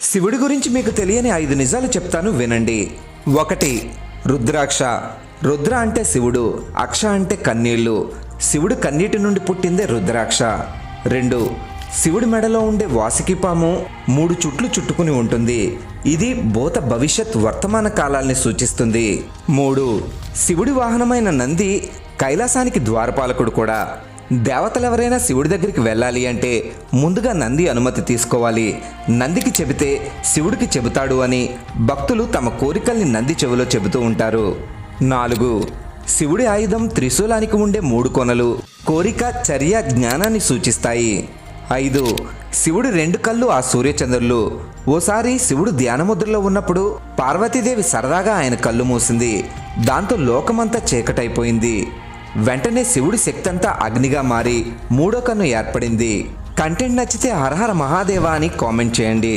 శివుడి గురించి మీకు తెలియని 5 నిజాలు చెప్తాను వినండి. 1. రుద్రాక్ష. రుద్ర అంటే శివుడు, అక్ష అంటే కన్నీళ్లు. శివుడు కన్నీటి నుండి పుట్టిందే రుద్రాక్ష. 2. శివుడి మెడలో ఉండే వాసుకి పాము 3 చుట్లు చుట్టుకుని ఉంటుంది. ఇది భూత భవిష్యత్ వర్తమాన కాలాల్ని సూచిస్తుంది. 3. శివుడి వాహనమైన నంది కైలాసానికి ద్వారపాలకుడు కూడా. దేవతలెవరైనా శివుడి దగ్గరికి వెళ్ళాలి అంటే ముందుగా నంది అనుమతి తీసుకోవాలి. నందికి చెబితే శివుడికి చెబుతాడు అని భక్తులు తమ కోరికల్ని నంది చెవిలో చెబుతూ ఉంటారు. 4. శివుడి ఆయుధం త్రిశూలానికి ఉండే 3 కొనలు కోరిక, చర్య, జ్ఞానాన్ని సూచిస్తాయి. 5. శివుడి 2 కళ్ళు ఆ సూర్యచంద్రులు. ఓసారి శివుడు ధ్యానముద్రలో ఉన్నప్పుడు పార్వతీదేవి సరదాగా ఆయన కళ్ళు మూసింది. దాంతో లోకమంతా చీకటైపోయింది. వెంటనే శివుడి శక్తి అంతా అగ్నిగా మారి 3వ కన్ను ఏర్పడింది. కంటెంట్ నచ్చితే హరహర మహాదేవా అని కామెంట్ చేయండి.